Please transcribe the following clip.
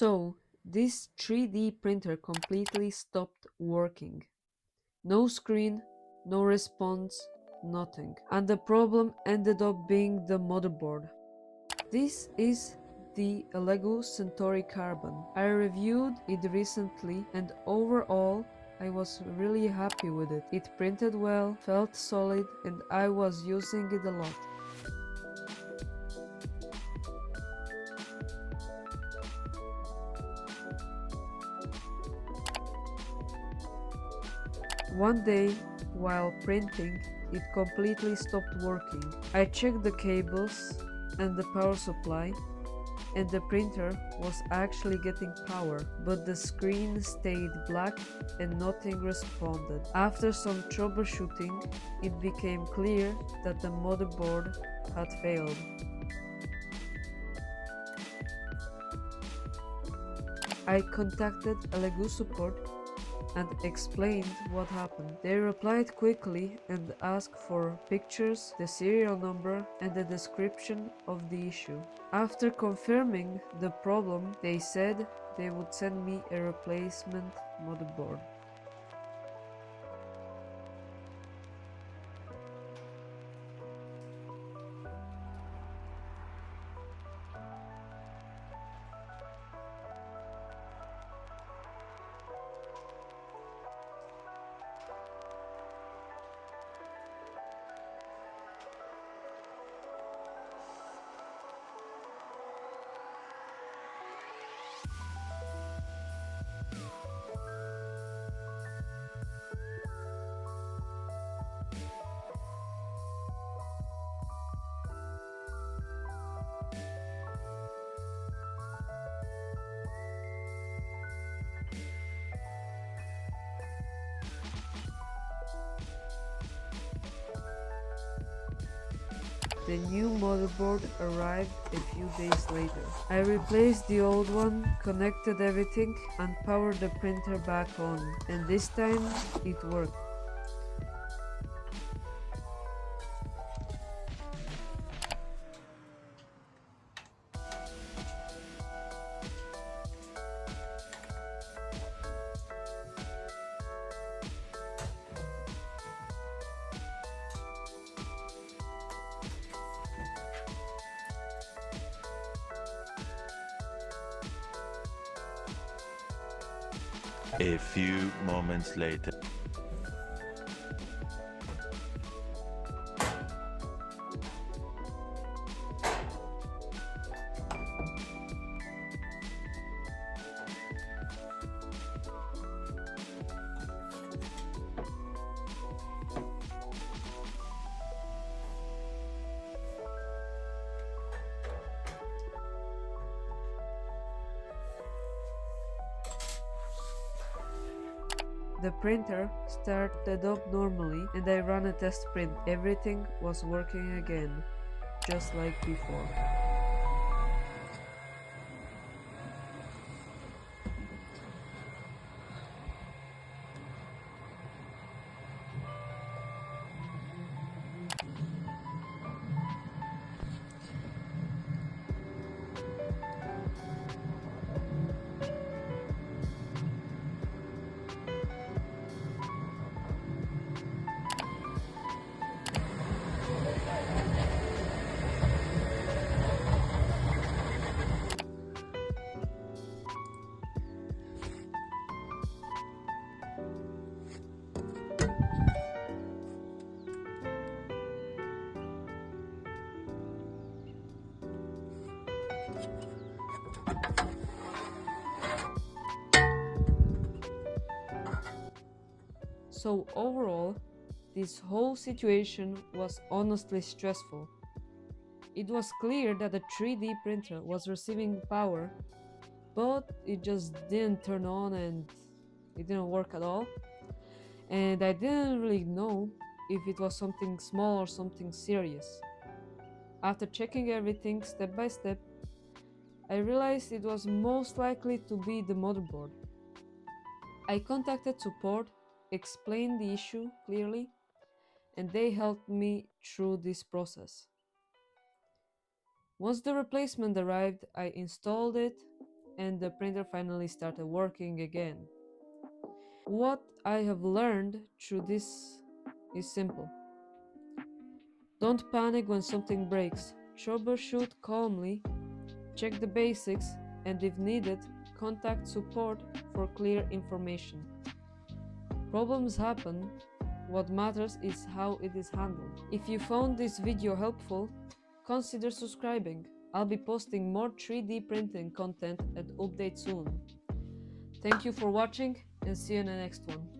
So, this 3D printer completely stopped working. No screen, no response, nothing. And the problem ended up being the motherboard. This is the elegoo Centauri Carbon. I reviewed it recently and overall I was really happy with it. It printed well, felt solid, and I was using it a lot. One day, while printing, it completely stopped working. I checked the cables and the power supply, and the printer was actually getting power, but the screen stayed black and nothing responded. After some troubleshooting, it became clear that the motherboard had failed. I contacted elegoo support and explained what happened. They replied quickly and asked for pictures, the serial number, and the description of the issue. After confirming the problem, they said they would send me a replacement motherboard. The new motherboard arrived a few days later. I replaced the old one, connected everything, and powered the printer back on, and this time it worked. A few moments later. The printer started up normally and I ran a test print. Everything was working again, just like before. So overall, this whole situation was honestly stressful. It was clear that the 3D printer was receiving power, but it just didn't turn on and it didn't work at all. And I didn't really know if it was something small or something serious. After checking everything step by step, I realized it was most likely to be the motherboard. I contacted support, explained the issue clearly, and they helped me through this process. Once the replacement arrived, I installed it, and the printer finally started working again. What I have learned through this is simple. Don't panic when something breaks. Troubleshoot calmly, check the basics, and if needed, contact support for clear information. Problems happen. What matters is how it is handled. If you found this video helpful, consider subscribing. I'll be posting more 3D printing content and updates soon. Thank you for watching and see you in the next one.